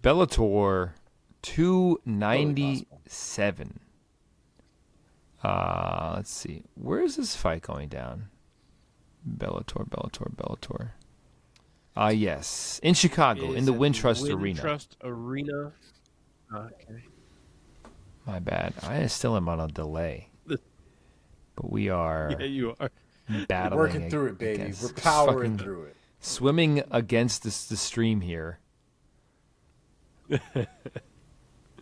Bellator 297. Let's see. Where is this fight going down? Bellator. Yes. In Chicago, in the Wintrust Arena. Wintrust Arena. Okay. My bad. I still am on a delay. But we are you are battling. Working through it, baby. We're powering through it. Swimming against the stream here.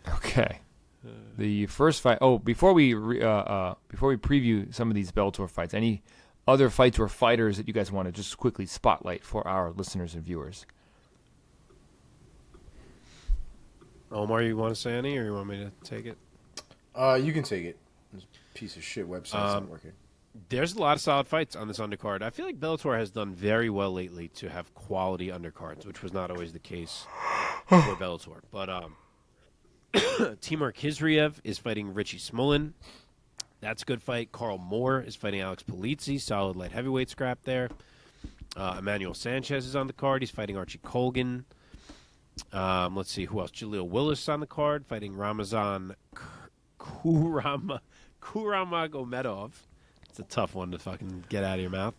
Okay. The first fight. Oh, before we preview some of these Bellator fights, any other fights or fighters that you guys want to just quickly spotlight for our listeners and viewers? Omar, you want to say any, or you want me to take it? You can take it. This piece of shit website isn't working. There's a lot of solid fights on this undercard. I feel like Bellator has done very well lately to have quality undercards, which was not always the case for Bellator. But Timur Khizriev is fighting Richie Smolin. That's a good fight. Carl Moore is fighting Alex Polizzi. Solid light heavyweight scrap there. Emmanuel Sanchez is on the card. He's fighting Archie Colgan. Let's see who else. Jaleel Willis on the card, fighting Ramazan Kuramagomedov. It's a tough one to fucking get out of your mouth.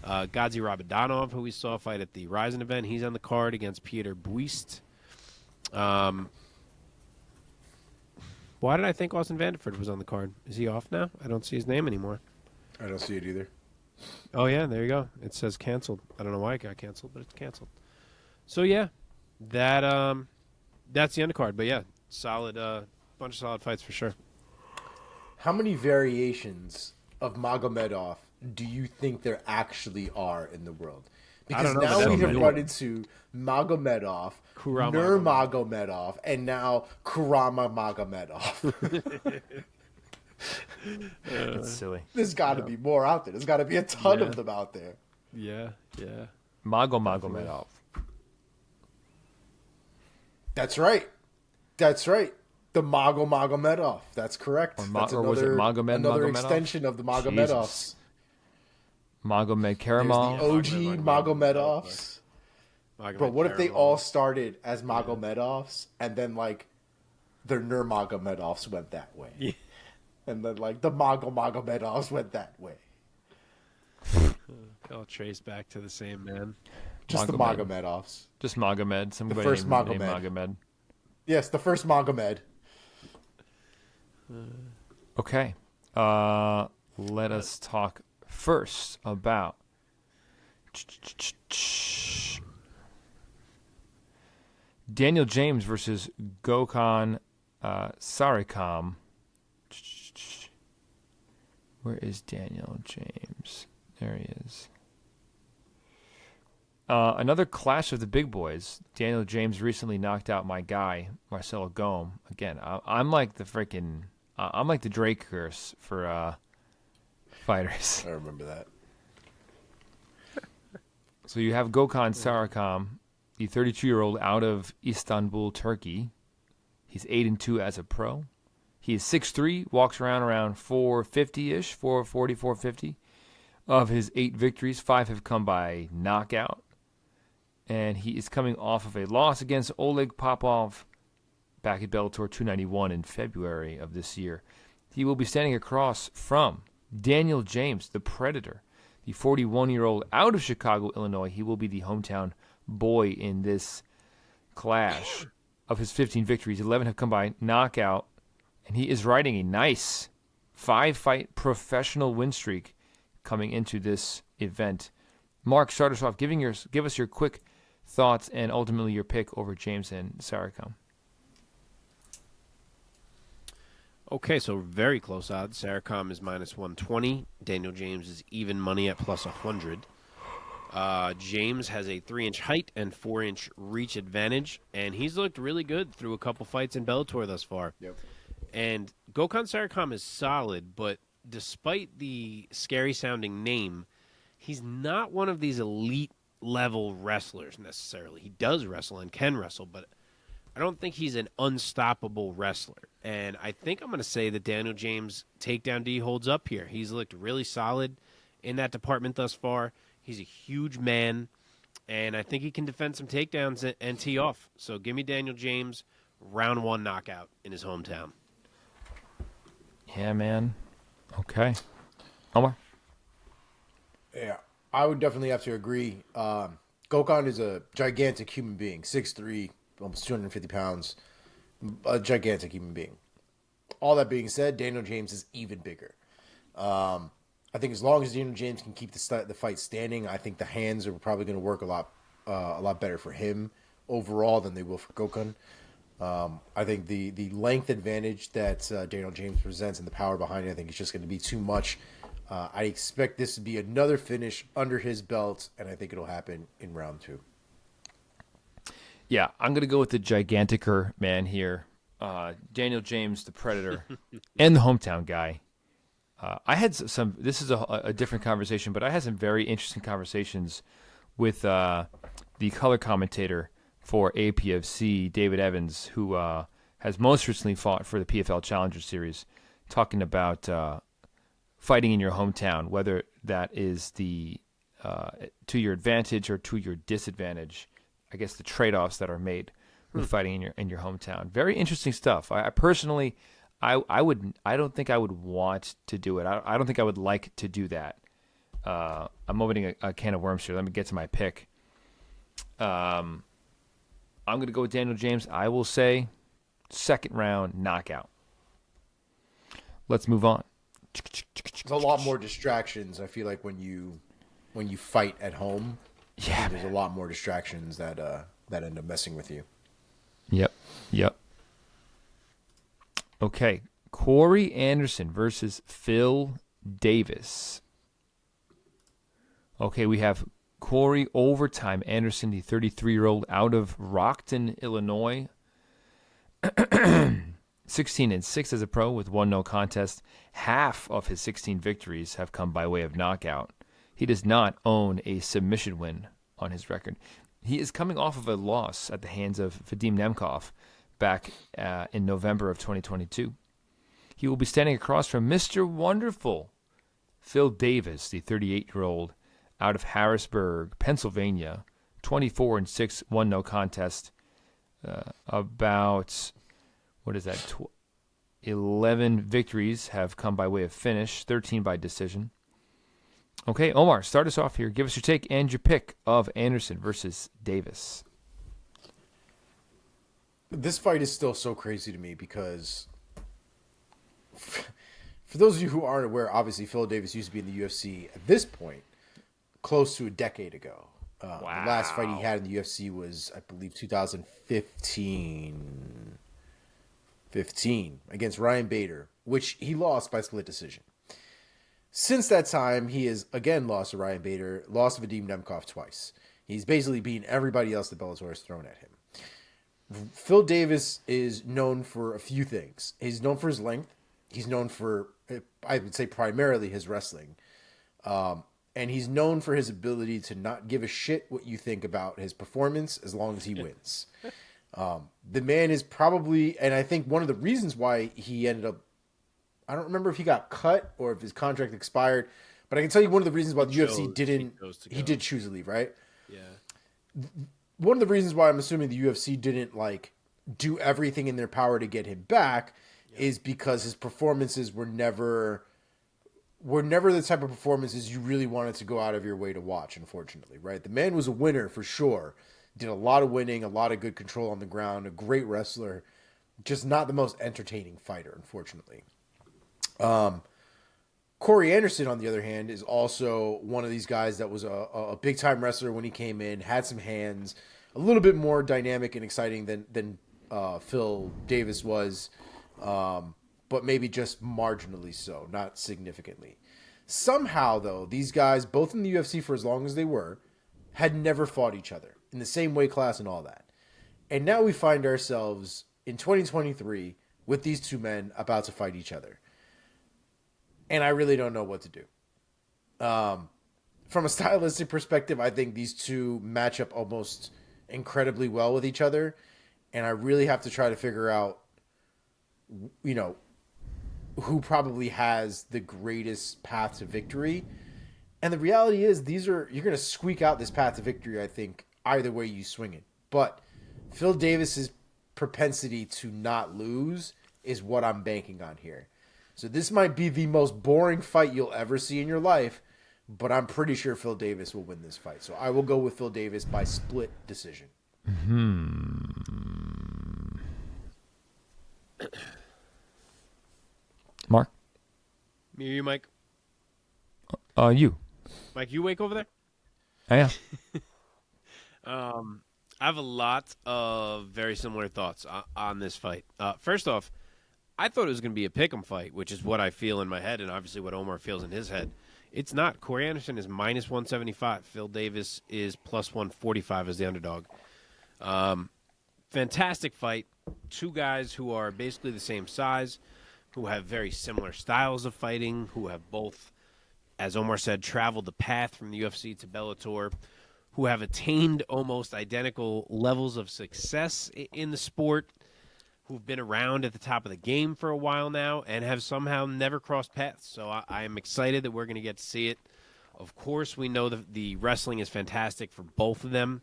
Gadzi Rabadanov, who we saw fight at the Ryzen event, he's on the card against Peter Buist. Why did I think Austin Vanderford was on the card? Is he off now? I don't see his name anymore. I don't see it either. Oh, yeah, there you go. It says canceled. I don't know why it got canceled, but it's canceled. So, yeah, that's the undercard. But, yeah, solid, bunch of solid fights for sure. How many variations of Magomedov do you think there actually are in the world? Because now we have run into Magomedov, Nurmagomedov, and now Kurama Magomedov. It's silly. There's got to be more out there. There's got to be a ton of them out there. Yeah. Magomedov. That's right. The Magomedov. That's correct. That's was it another Magomedov? extension of the Magomedovs. Magomed There's Karamov. the OG Magomedovs. Bro, what if they all started as Magomedovs and then like their Nurmagomedovs went that way? Yeah. And then like the Magomedovs went that way. I'll trace back to the same man. Just the Magomedovs. Just Magomed. Somebody first named Magomed. Magomed. Yes, the first Magomed. Okay. Let us talk first about Daniel James versus Gokhan Saricam. Where is Daniel James? There he is. Another clash of the big boys. Daniel James recently knocked out my guy, Marcelo Gome. Again, I'm like the freaking... I'm like the Drake curse for fighters. I remember that. So you have Gokhan Saricam, the 32-year-old out of Istanbul, Turkey. He's 8-2 as a pro. He is 6'3", walks around 450-ish, 440, 450. Of his 8 victories, 5 have come by knockout. And he is coming off of a loss against Oleg Popov back at Bellator 291 in February of this year. He will be standing across from Daniel James, the Predator, the 41-year-old out of Chicago, Illinois. He will be the hometown boy in this clash. Of his 15 victories, 11 have come by knockout, and he is riding a nice 5-fight professional win streak coming into this event. Mark, start us off. Give us your quick thoughts and ultimately your pick over James and Saricam. Okay, so very close odds. Saricam is minus 120. Daniel James is even money at plus 100. James has a 3-inch height and 4-inch reach advantage, and he's looked really good through a couple fights in Bellator thus far. Yep. And Gokhan Saricam is solid, but despite the scary-sounding name, he's not one of these elite-level wrestlers necessarily. He does wrestle and can wrestle, but I don't think he's an unstoppable wrestler. And I think I'm going to say that Daniel James' takedown D holds up here. He's looked really solid in that department thus far. He's a huge man. and I think he can defend some takedowns and tee off. So give me Daniel James, round 1 knockout in his hometown. Yeah, man. Okay. Omar? Yeah, I would definitely have to agree. Gokhan is a gigantic human being, 6'3", almost 250 pounds. A gigantic human being. All that being said, Daniel James is even bigger. I think as long as Daniel James can keep the fight standing, I think the hands are probably going to work a lot better for him overall than they will for Gokhan. I think the length advantage that Daniel James presents and the power behind it, I think it's just going to be too much. I expect this to be another finish under his belt, and I think it'll happen in round 2. Yeah, I'm going to go with the giganticer man here. Daniel James, the Predator, and the hometown guy. I had some. This is a different conversation, but I had some very interesting conversations with the color commentator for APFC, David Evans, who has most recently fought for the PFL Challenger Series, talking about fighting in your hometown, whether that is the to your advantage or to your disadvantage. I guess the trade-offs that are made with fighting in your hometown. Very interesting stuff. I personally. I don't think I would want to do it. I don't think I would like to do that. I'm opening a can of worms here. Let me get to my pick. I'm going to go with Daniel James. I will say second round knockout. Let's move on. There's a lot more distractions. I feel like when you fight at home, there's a lot more distractions that end up messing with you. Yep. Okay, Corey Anderson versus Phil Davis. Okay, we have Corey overtime Anderson, the 33-year-old out of Rockton, Illinois. 16-6 as a pro with 1 no contest. Half of his 16 victories have come by way of knockout. He does not own a submission win on his record. He is coming off of a loss at the hands of Vadim Nemkov back in November of 2022. He will be standing across from Mr. Wonderful, Phil Davis, the 38-year-old out of Harrisburg, Pennsylvania, 24-6, 1 no contest. About, 11 victories have come by way of finish, 13 by decision. Okay, Omar, start us off here. Give us your take and your pick of Anderson versus Davis. This fight is still so crazy to me because, for those of you who aren't aware, obviously Phil Davis used to be in the UFC at this point close to a decade ago. Wow. The last fight he had in the UFC was, I believe, 2015 against Ryan Bader, which he lost by split decision. Since that time, he has again lost to Ryan Bader, lost to Vadim Nemkov twice. He's basically beaten everybody else that Bellator has thrown at him. Phil Davis is known for a few things. He's known for his length. He's known for, I would say, primarily his wrestling. And he's known for his ability to not give a shit what you think about his performance as long as he wins. The man is probably, and I think one of the reasons why he ended up, I don't remember if he got cut or if his contract expired, but I can tell you one of the reasons why the UFC didn't, he did choose to leave, right? Yeah. One of the reasons why I'm assuming the UFC didn't do everything in their power to get him back is because his performances were never the type of performances you really wanted to go out of your way to watch, unfortunately, right? The man was a winner for sure. Did a lot of winning, a lot of good control on the ground, a great wrestler, just not the most entertaining fighter, unfortunately. Corey Anderson, on the other hand, is also one of these guys that was a big-time wrestler when he came in, had some hands, a little bit more dynamic and exciting than Phil Davis was, but maybe just marginally so, not significantly. Somehow, though, these guys, both in the UFC for as long as they were, had never fought each other in the same weight class and all that. And now we find ourselves in 2023 with these two men about to fight each other. And I really don't know what to do. From a stylistic perspective, I think these two match up almost incredibly well with each other. And I really have to try to figure out, who probably has the greatest path to victory. And the reality is you're going to squeak out this path to victory, I think, either way you swing it. But Phil Davis's propensity to not lose is what I'm banking on here. So this might be the most boring fight you'll ever see in your life, but I'm pretty sure Phil Davis will win this fight. So I will go with Phil Davis by split decision. Mark? Me or you, Mike? You. Mike, you awake over there? Yeah. I have a lot of very similar thoughts on this fight. First off, I thought it was going to be a pick'em fight, which is what I feel in my head and obviously what Omar feels in his head. It's not. Corey Anderson is minus 175. Phil Davis is plus 145 as the underdog. Fantastic fight. Two guys who are basically the same size, who have very similar styles of fighting, who have both, as Omar said, traveled the path from the UFC to Bellator, who have attained almost identical levels of success in the sport, who've been around at the top of the game for a while now and have somehow never crossed paths. So I am excited that we're going to get to see it. Of course, we know the wrestling is fantastic for both of them.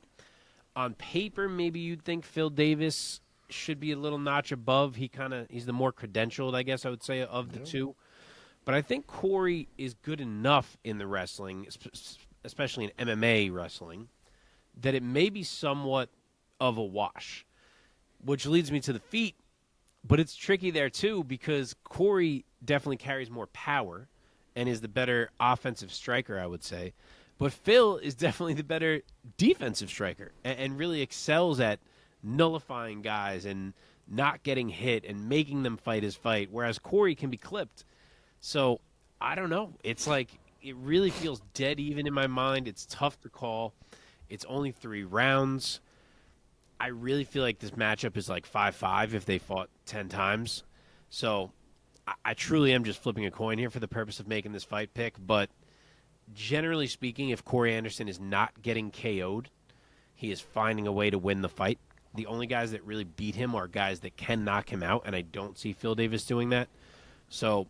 On paper, maybe you'd think Phil Davis should be a little notch above. He's the more credentialed, I guess I would say, of the two. But I think Corey is good enough in the wrestling, especially in MMA wrestling, that it may be somewhat of a wash. Which leads me to the feet, but it's tricky there too because Corey definitely carries more power and is the better offensive striker, I would say. But Phil is definitely the better defensive striker and really excels at nullifying guys and not getting hit and making them fight his fight, whereas Corey can be clipped. So, I don't know. It's like it really feels dead even in my mind. It's tough to call. It's only 3 rounds. I really feel like this matchup is like 5-5 if they fought 10 times. So I truly am just flipping a coin here for the purpose of making this fight pick. But generally speaking, if Corey Anderson is not getting KO'd, he is finding a way to win the fight. The only guys that really beat him are guys that can knock him out, and I don't see Phil Davis doing that. So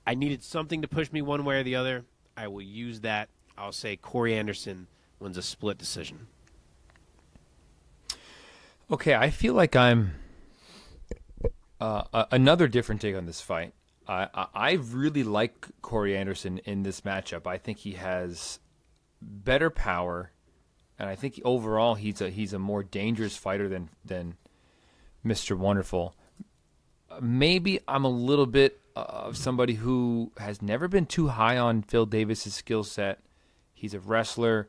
I needed something to push me one way or the other. I will use that. I'll say Corey Anderson wins a split decision. Okay, I feel like I'm another different take on this fight. I really like Corey Anderson in this matchup. I think he has better power, and I think overall he's a more dangerous fighter than Mr. Wonderful. Maybe I'm a little bit of somebody who has never been too high on Phil Davis's skill set. He's a wrestler.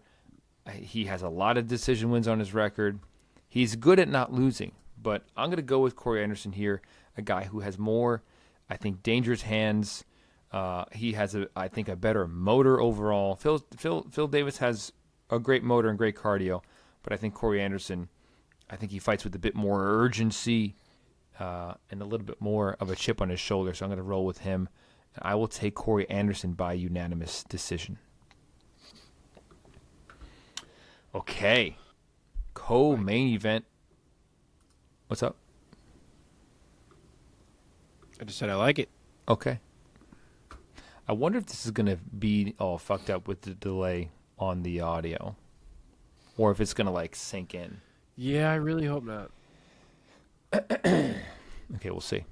He has a lot of decision wins on his record. He's good at not losing, but I'm going to go with Corey Anderson here, a guy who has more, I think, dangerous hands. He has, I think, a better motor overall. Phil Davis has a great motor and great cardio, but I think Corey Anderson, I think he fights with a bit more urgency and a little bit more of a chip on his shoulder, so I'm going to roll with him. I will take Corey Anderson by unanimous decision. Okay. Co-main event. What's up? I just said I like it. Okay. I wonder if this is going to be all fucked up with the delay on the audio. Or if it's going to, like, sink in. Yeah, I really hope not. Okay, we'll see.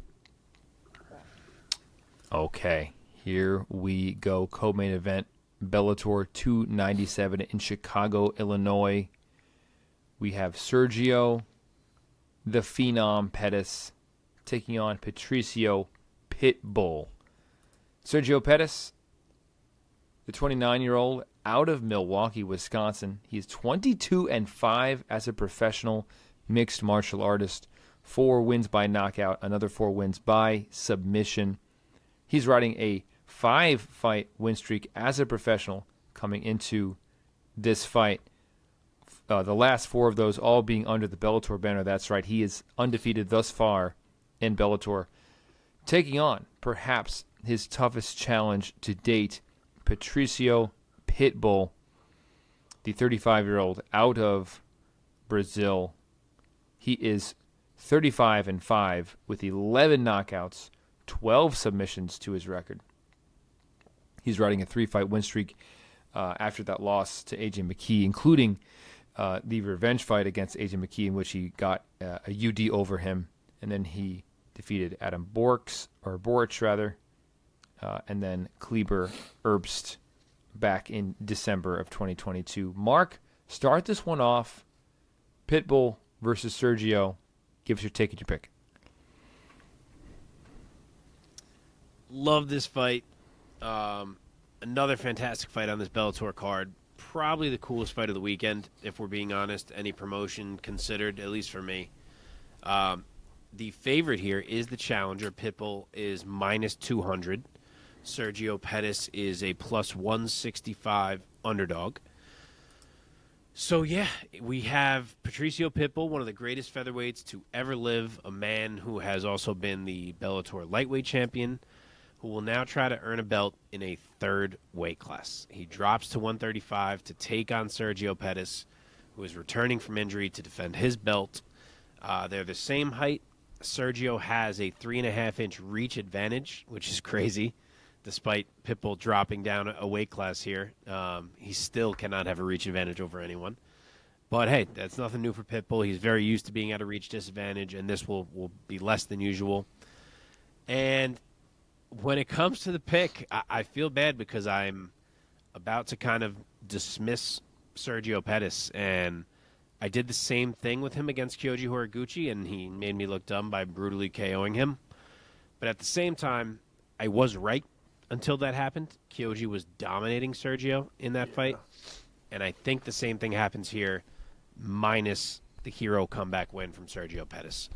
Okay, here we go. Co-main event. Bellator 297 in Chicago, Illinois. We have Sergio, the Phenom Pettis, taking on Patricio Pitbull. Sergio Pettis, the 29-year-old, out of Milwaukee, Wisconsin. He's 22-5 as a professional mixed martial artist. 4 wins by knockout, another 4 wins by submission. He's riding a 5-fight win streak as a professional coming into this fight. The last 4 of those all being under the Bellator banner. That's right. He is undefeated thus far in Bellator. Taking on perhaps his toughest challenge to date, Patricio Pitbull, the 35-year-old out of Brazil. He is 35-5 with 11 knockouts, 12 submissions to his record. He's riding a 3-fight win streak after that loss to AJ McKee, including the revenge fight against AJ McKee, in which he got a UD over him, and then he defeated Adam Boric, and then Kleber Herbst back in December of 2022. Mark, start this one off. Pitbull versus Sergio. Give us your take and your pick. Love this fight. Another fantastic fight on this Bellator card. Probably the coolest fight of the weekend, if we're being honest. Any promotion considered, at least for me. The favorite here is the challenger. Pitbull is minus 200. Sergio Pettis is a plus 165 underdog. So, yeah, we have Patricio Pitbull, one of the greatest featherweights to ever live, a man who has also been the Bellator lightweight champion, who will now try to earn a belt in a third weight class. He drops to 135 to take on Sergio Pettis, who is returning from injury to defend his belt. They're the same height. Sergio has a 3.5-inch reach advantage, which is crazy. Despite Pitbull dropping down a weight class here, he still cannot have a reach advantage over anyone. But, hey, that's nothing new for Pitbull. He's very used to being at a reach disadvantage, and this will be less than usual. And when it comes to the pick, I feel bad because I'm about to kind of dismiss Sergio Pettis. And I did the same thing with him against Kyoji Horiguchi, and he made me look dumb by brutally KOing him. But at the same time, I was right. Until that happened, Kyoji was dominating Sergio in that fight. And I think the same thing happens here, minus the hero comeback win from Sergio Pettis.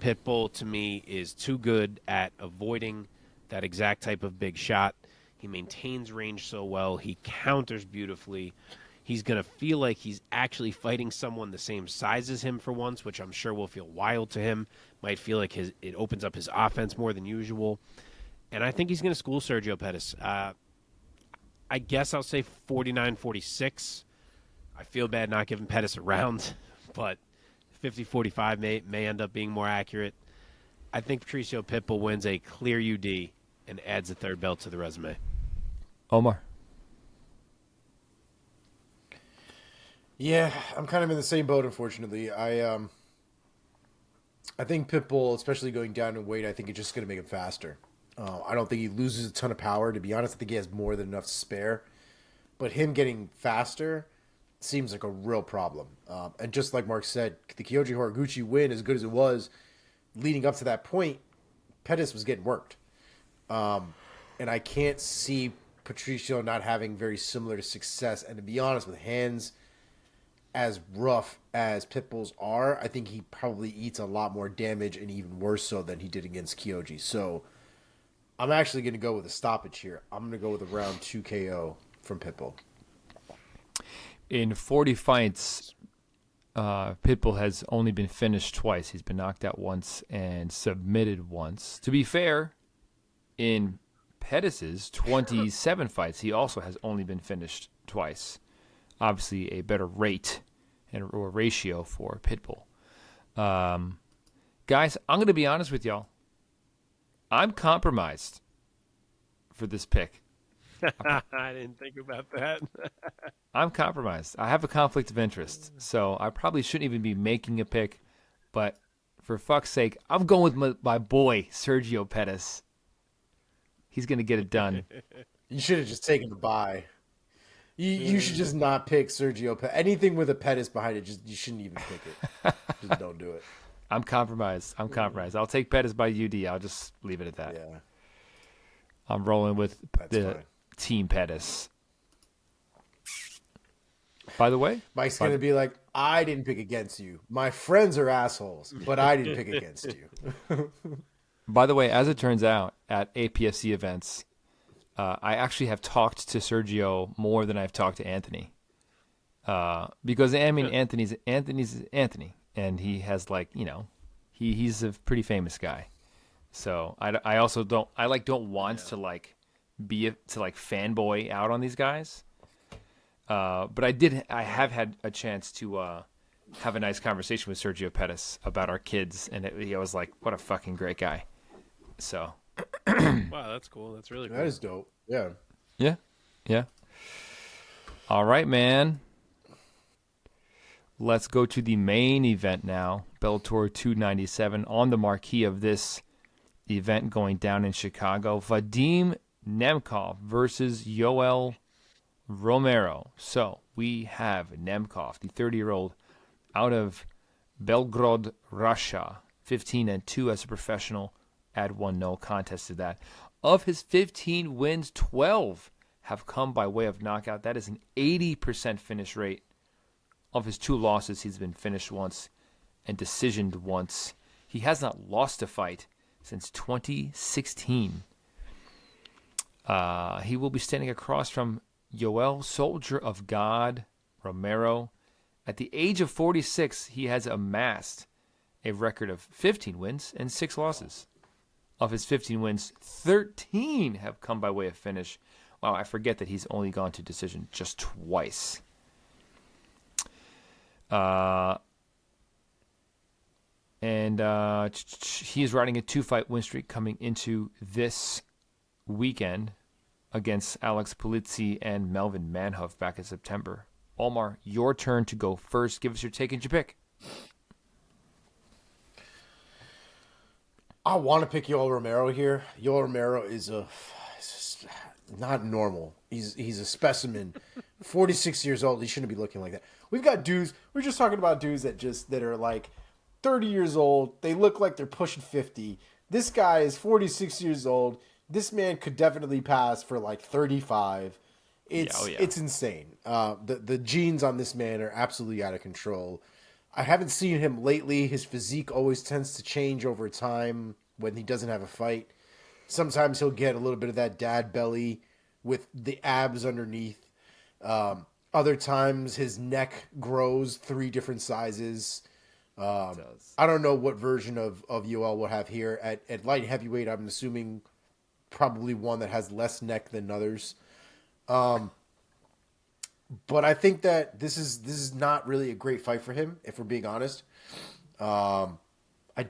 Pitbull, to me, is too good at avoiding that exact type of big shot. He maintains range so well. He counters beautifully. He's going to feel like he's actually fighting someone the same size as him for once, which I'm sure will feel wild to him. Might feel like it opens up his offense more than usual. And I think he's going to school Sergio Pettis. I guess I'll say 49-46. I feel bad not giving Pettis a round, but 50-45 may end up being more accurate. I think Patricio Pitbull wins a clear UD and adds a third belt to the resume. Omar. Yeah, I'm kind of in the same boat, unfortunately. I think Pitbull, especially going down in weight, I think it's just going to make him faster. I don't think he loses a ton of power. To be honest, I think he has more than enough to spare. But him getting faster seems like a real problem. And just like Mark said, the Kyoji Horiguchi win, as good as it was, leading up to that point, Pettis was getting worked. And I can't see Patricio not having very similar success. And to be honest, with hands as rough as Pitbull's are, I think he probably eats a lot more damage and even worse so than he did against Kyoji. So I'm actually going to go with a stoppage here. I'm going to go with a round 2 KO from Pitbull. In 40 fights, Pitbull has only been finished twice. He's been knocked out once and submitted once. To be fair, in Pettis' 27 fights, he also has only been finished twice. Obviously, a better rate or ratio for Pitbull. Guys, I'm going to be honest with y'all. I'm compromised for this pick. I didn't think about that. I'm compromised. I have a conflict of interest, so I probably shouldn't even be making a pick. But for fuck's sake, I'm going with my boy, Sergio Pettis. He's going to get it done. You should have just taken the bye. You should just not pick Sergio Pettis. Anything with a Pettis behind it, you shouldn't even pick it. Just don't do it. I'm compromised. I'll take Pettis by UD. I'll just leave it at that. Yeah. I'm rolling with That's the fine. Team Pettis. By the way, Mike's going to be like, I didn't pick against you. My friends are assholes, but I didn't pick against you. By the way, as it turns out, at APSC events, I actually have talked to Sergio more than I've talked to Anthony. Because, I mean, Anthony's Anthony. And he has he's a pretty famous guy. So I also don't want to fanboy out on these guys. But I have had a chance to have a nice conversation with Sergio Pettis about our kids, and he was like, what a fucking great guy. So. Wow, that's cool. That's really cool. That is dope. Yeah. Yeah. All right, man. Let's go to the main event now. Bellator 297 on the marquee of this event going down in Chicago. Vadim Nemkov versus Yoel Romero. So we have Nemkov, the 30-year-old out of Belgrade, Russia, 15-2 as a professional. Add 1 no contest to that. Of his 15 wins, 12 have come by way of knockout. That is an 80% finish rate. Of his 2 losses, he's been finished once and decisioned once. He has not lost a fight since 2016. He will be standing across from Yoel, Soldier of God, Romero. At the age of 46, he has amassed a record of 15 wins and 6 losses. Of his 15 wins, 13 have come by way of finish. Wow, I forget that he's only gone to decision just twice. He is riding a 2-fight win streak coming into this weekend against Alex Polizzi and Melvin Manhoef back in September. Omar, your turn to go first. Give us your take and your pick. I want to pick Yoel Romero here. Yoel Romero is not normal. He's a specimen. 46 years old. He shouldn't be looking like that. We've got dudes. We're just talking about dudes that are like 30 years old. They look like they're pushing 50. This guy is 46 years old. This man could definitely pass for like 35. It's insane. The genes on this man are absolutely out of control. I haven't seen him lately. His physique always tends to change over time when he doesn't have a fight. Sometimes he'll get a little bit of that dad belly with the abs underneath. Other times his neck grows 3 different sizes. I don't know what version of Yoel we'll have here. At light heavyweight, I'm assuming probably one that has less neck than others. But I think that this is not really a great fight for him, if we're being honest. I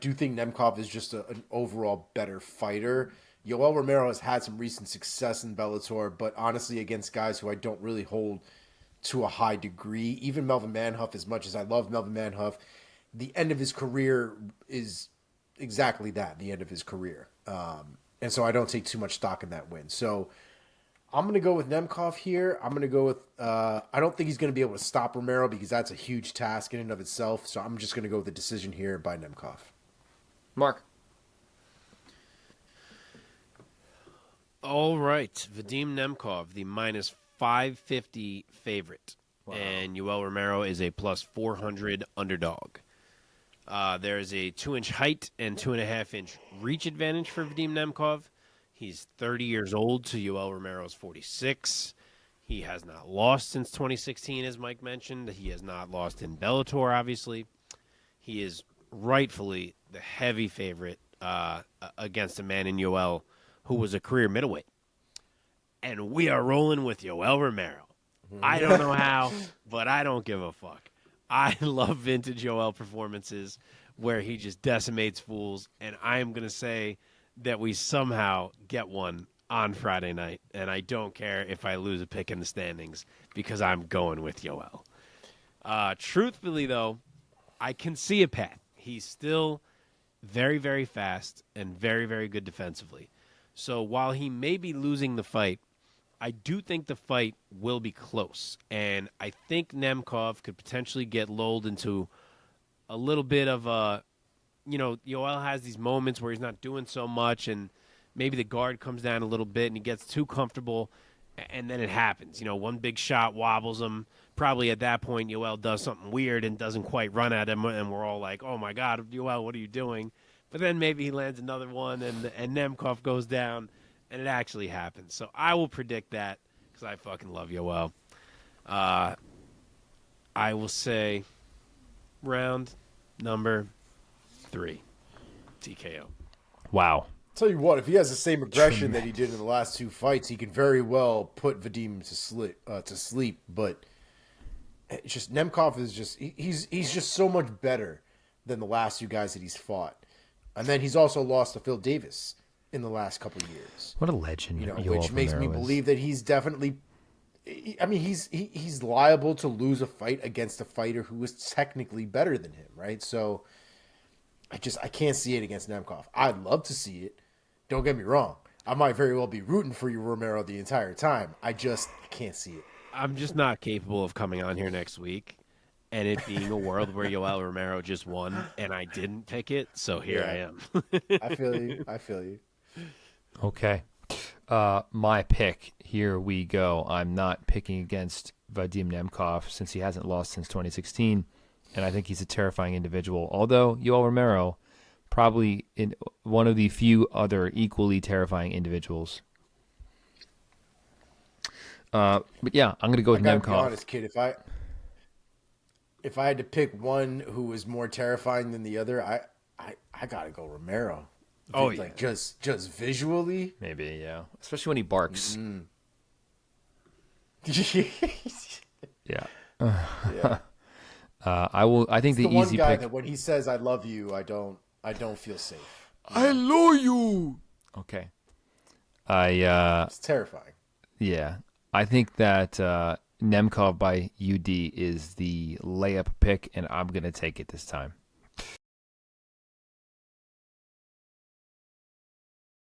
do think Nemkov is just an overall better fighter. Yoel Romero has had some recent success in Bellator, but honestly against guys who I don't really hold to a high degree. Even Melvin Manhoef, as much as I love Melvin Manhoef, the end of his career is exactly that, the end of his career. And so I don't take too much stock in that win. So I'm going to go with Nemkov here. I'm going to go with I don't think he's going to be able to stop Romero because that's a huge task in and of itself. So I'm just going to go with the decision here by Nemkov. Mark. All right. Vadim Nemkov, the minus 550 favorite. Wow. And Yoel Romero is a plus 400 underdog. There is a 2-inch height and 2.5-inch reach advantage for Vadim Nemkov. He's 30 years old to Yoel Romero's 46. He has not lost since 2016, as Mike mentioned. He has not lost in Bellator, obviously. He is rightfully the heavy favorite against a man in Yoel who was a career middleweight. And we are rolling with Yoel Romero. I don't know how, but I don't give a fuck. I love vintage Yoel performances where he just decimates fools, and I am going to say that we somehow get one on Friday night, and I don't care if I lose a pick in the standings because I'm going with Yoel. Truthfully, though, I can see a path. He's still very, very fast and very, very good defensively. So while he may be losing the fight, I do think the fight will be close. And I think Nemkov could potentially get lulled into a little bit of a, Yoel has these moments where he's not doing so much and maybe the guard comes down a little bit and he gets too comfortable and then it happens. One big shot wobbles him. Probably at that point, Yoel does something weird and doesn't quite run at him and we're all like, oh my God, Yoel, what are you doing? But then maybe he lands another one and Nemkov goes down. And it actually happens. So I will predict that because I fucking love Yoel. I will say round number 3, TKO. Wow. Tell you what, if he has the same aggression that he did in the last 2 fights, he can very well put Vadim to sleep. But it's just Nemkov is just he's just so much better than the last 2 guys that he's fought. And then he's also lost to Phil Davis in the last couple of years. What a legend. Which makes me believe that he's definitely I mean, he's liable to lose a fight against a fighter who is technically better than him, right? So I can't see it against Nemkov. I'd love to see it. Don't get me wrong. I might very well be rooting for you, Romero, the entire time. I can't see it. I'm just not capable of coming on here next week and it being a world where Yoel Romero just won and I didn't pick it. So here I am. I feel you. Okay. My pick, here we go. I'm not picking against Vadim Nemkov since he hasn't lost since 2016, and I think he's a terrifying individual. Although Yoel Romero, probably in one of the few other equally terrifying individuals. But yeah, I'm going to go with Nemkov. Be honest, kid. If I had to pick one who was more terrifying than the other, I gotta go Romero. Oh, like just visually, maybe, yeah. Especially when he barks. Yeah. Yeah. I think it's the one easy guy pick. that when he says "I love you," I don't feel safe. I love you. Okay. It's terrifying. Yeah. I think that Nemkov by UD is the layup pick, and I'm gonna take it this time.